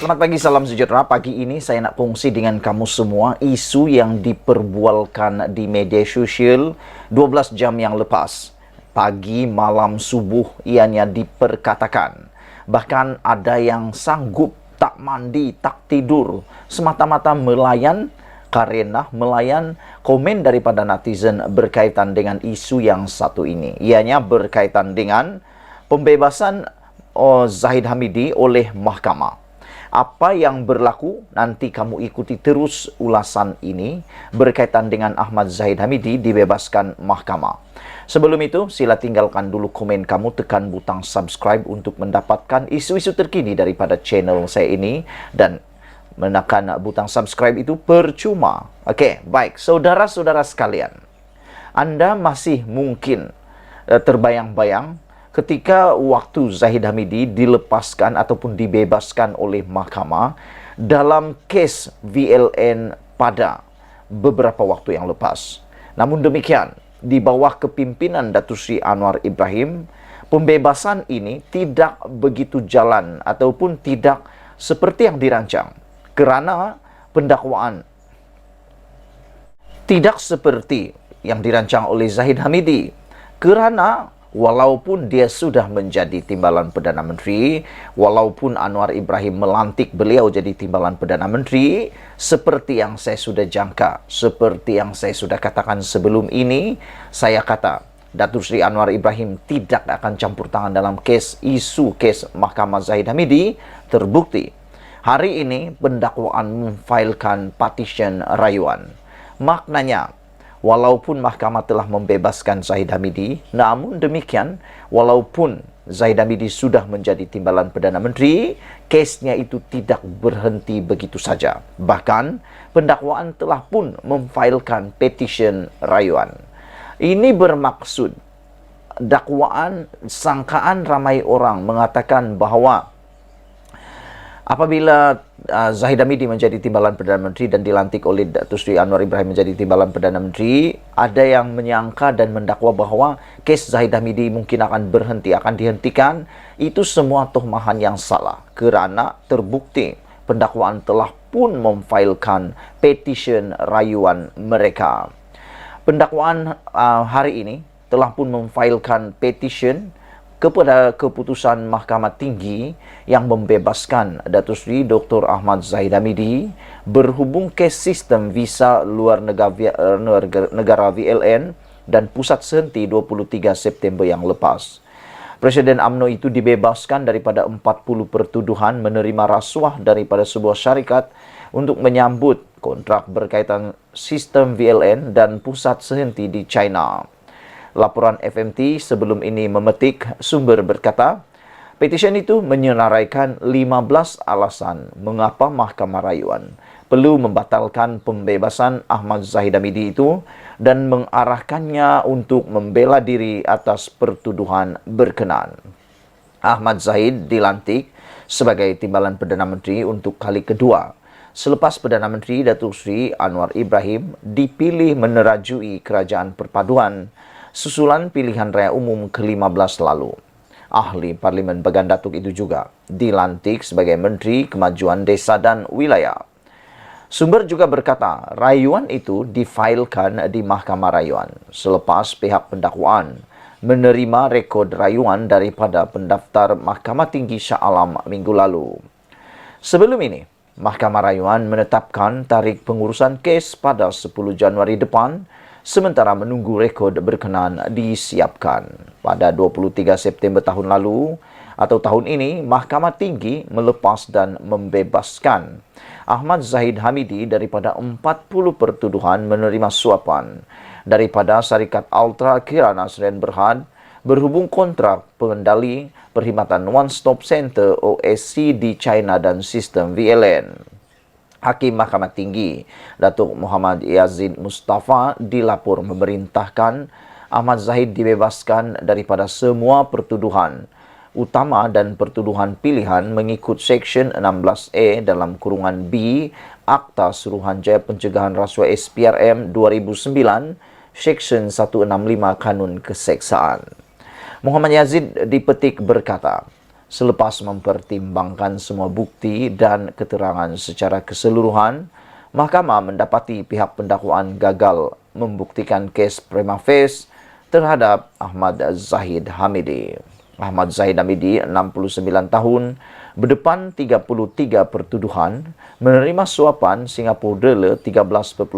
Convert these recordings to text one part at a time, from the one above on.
Selamat pagi, salam sejahtera. Pagi ini saya nak kongsi dengan kamu semua isu yang diperbualkan di media sosial 12 jam yang lepas. Pagi, malam, subuh ianya diperkatakan. Bahkan ada yang sanggup tak mandi, tak tidur, semata-mata melayan karena melayan komen daripada netizen berkaitan dengan isu yang satu ini. Ianya berkaitan dengan pembebasan Zahid Hamidi oleh mahkamah. Apa yang berlaku, nanti kamu ikuti terus ulasan ini berkaitan dengan Ahmad Zahid Hamidi dibebaskan mahkamah. Sebelum itu, sila tinggalkan dulu komen kamu, tekan butang subscribe untuk mendapatkan isu-isu terkini daripada channel saya ini, dan menekan butang subscribe itu percuma. Okey, baik. Saudara-saudara sekalian, Anda masih mungkin terbayang-bayang ketika waktu Zahid Hamidi dilepaskan ataupun dibebaskan oleh mahkamah dalam kes VLN pada beberapa waktu yang lepas. Namun demikian, di bawah kepimpinan Datuk Seri Anwar Ibrahim, pembebasan ini tidak begitu jalan ataupun tidak seperti yang dirancang, kerana pendakwaan tidak seperti yang dirancang oleh Zahid Hamidi, kerana walaupun dia sudah menjadi timbalan Perdana Menteri, walaupun Anwar Ibrahim melantik beliau jadi timbalan Perdana Menteri, seperti yang saya sudah jangka, seperti yang saya sudah katakan sebelum ini, saya kata Datuk Seri Anwar Ibrahim tidak akan campur tangan dalam isu kes Mahkamah Zahid Hamidi terbukti. Hari ini pendakwaan memfailkan petition rayuan. Maknanya, walaupun mahkamah telah membebaskan Zahid Hamidi, namun demikian, walaupun Zahid Hamidi sudah menjadi timbalan Perdana Menteri, kesnya itu tidak berhenti begitu saja. Bahkan, pendakwaan telah pun memfailkan petition rayuan. Ini bermaksud, dakwaan, sangkaan ramai orang mengatakan bahawa apabila Zahid Hamidi menjadi timbalan Perdana Menteri dan dilantik oleh Datuk Seri Anwar Ibrahim menjadi timbalan Perdana Menteri, ada yang menyangka dan mendakwa bahawa kes Zahid Hamidi mungkin akan berhenti, akan dihentikan. Itu semua tuhmahan yang salah, kerana terbukti pendakwaan telah pun memfailkan petition rayuan mereka. Pendakwaan hari ini telah pun memfailkan petition kepada keputusan Mahkamah Tinggi yang membebaskan Datuk Seri Dr. Ahmad Zahid Hamidi berhubung kes sistem visa luar negara VLN dan pusat sehenti 23 September yang lepas. Presiden UMNO itu dibebaskan daripada 40 pertuduhan menerima rasuah daripada sebuah syarikat untuk menyambut kontrak berkaitan sistem VLN dan pusat sehenti di China. Laporan FMT sebelum ini memetik sumber berkata, petisyen itu menyenaraikan 15 alasan mengapa Mahkamah Rayuan perlu membatalkan pembebasan Ahmad Zahid Hamidi itu dan mengarahkannya untuk membela diri atas pertuduhan berkenaan. Ahmad Zahid dilantik sebagai timbalan Perdana Menteri untuk kali kedua selepas Perdana Menteri Datuk Seri Anwar Ibrahim dipilih menerajui Kerajaan Perpaduan susulan pilihan raya umum ke-15 lalu. Ahli Parlimen Bagan Datuk itu juga dilantik sebagai Menteri Kemajuan Desa dan Wilayah. Sumber juga berkata, rayuan itu difailkan di Mahkamah Rayuan selepas pihak pendakwaan menerima rekod rayuan daripada pendaftar Mahkamah Tinggi Shah Alam minggu lalu. Sebelum ini, Mahkamah Rayuan menetapkan tarikh pengurusan kes pada 10 Januari depan, sementara menunggu rekod berkenaan disiapkan. Pada 23 September tahun lalu atau tahun ini, Mahkamah Tinggi melepas dan membebaskan Ahmad Zahid Hamidi daripada 40 pertuduhan menerima suapan daripada syarikat Ultra Kirana Sdn Bhd berhubung kontrak pengendali perkhidmatan One Stop Center OSC di China dan sistem VLN. Hakim Mahkamah Tinggi Datuk Muhammad Yazid Mustafa dilapor memerintahkan Ahmad Zahid dibebaskan daripada semua pertuduhan utama dan pertuduhan pilihan mengikut Seksyen 16A dalam kurungan B Akta Suruhanjaya Pencegahan Rasuah SPRM 2009, Seksyen 165 Kanun Keseksaan. Muhammad Yazid dipetik berkata, Selepas mempertimbangkan semua bukti dan keterangan secara keseluruhan, Mahkamah mendapati pihak pendakwaan gagal membuktikan kes prima facie terhadap Ahmad Zahid Hamidi. Ahmad Zahid Hamidi, 69 tahun, berdepan 33 pertuduhan, menerima suapan Singapura dolar 13.56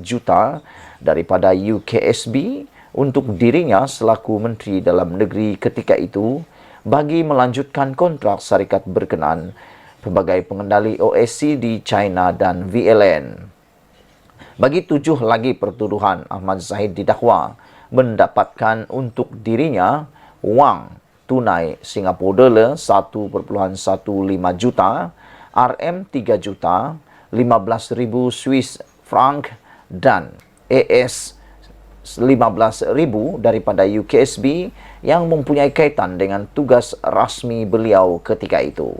juta daripada UKSB untuk dirinya selaku Menteri Dalam Negeri ketika itu bagi melanjutkan kontrak syarikat berkenaan sebagai pengendali OSC di China dan VLN. Bagi 7 lagi pertuduhan, Ahmad Zahid didakwa mendapatkan untuk dirinya wang tunai Singapura dolar 1.15 juta, RM 3 juta, 15.000 Swiss franc dan AS 15.000 daripada UKSB yang mempunyai kaitan dengan tugas rasmi beliau ketika itu.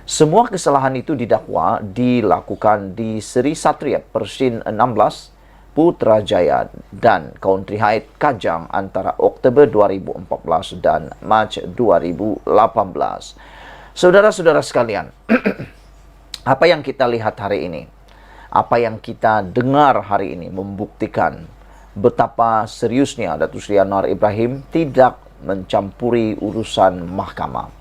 Semua kesalahan itu didakwa dilakukan di Seri Satria Persin 16 Putrajaya dan Country Heights Kajang antara Oktober 2014 dan Mac 2018. Saudara-saudara sekalian, apa yang kita lihat hari ini, apa yang kita dengar hari ini membuktikan betapa seriusnya Datuk Seri Anwar Ibrahim tidak mencampuri urusan mahkamah.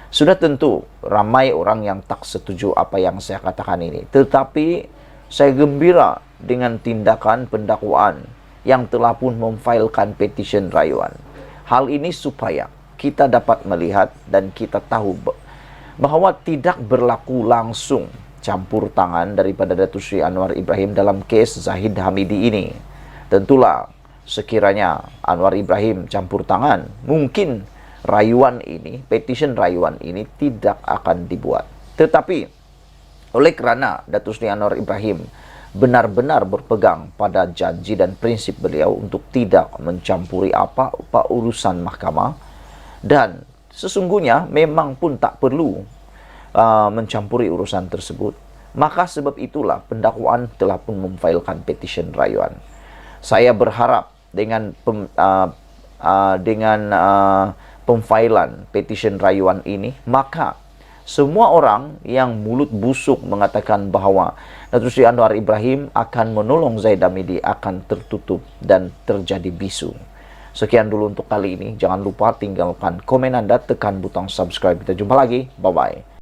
Sudah tentu ramai orang yang tak setuju apa yang saya katakan ini. Tetapi saya gembira dengan tindakan pendakwaan yang telah pun memfailkan petisyen rayuan. Hal ini supaya kita dapat melihat dan kita tahu bahawa tidak berlaku langsung campur tangan daripada Datuk Seri Anwar Ibrahim dalam kes Zahid Hamidi ini. Tentulah sekiranya Anwar Ibrahim campur tangan, mungkin rayuan ini, petisyen rayuan ini tidak akan dibuat. Tetapi oleh kerana Datuk Seri Anwar Ibrahim benar-benar berpegang pada janji dan prinsip beliau untuk tidak mencampuri apa-apa urusan mahkamah, dan sesungguhnya memang pun tak perlu mencampuri urusan tersebut, maka sebab itulah pendakwaan telah pun memfailkan petisyen rayuan. Saya berharap dengan pemfailan petisyen rayuan ini, maka semua orang yang mulut busuk mengatakan bahawa Datuk Seri Anwar Ibrahim akan menolong Zahid Hamidi akan tertutup dan terjadi bisu. Sekian dulu untuk kali ini. Jangan lupa tinggalkan komen Anda, tekan butang subscribe. Kita jumpa lagi. Bye-bye.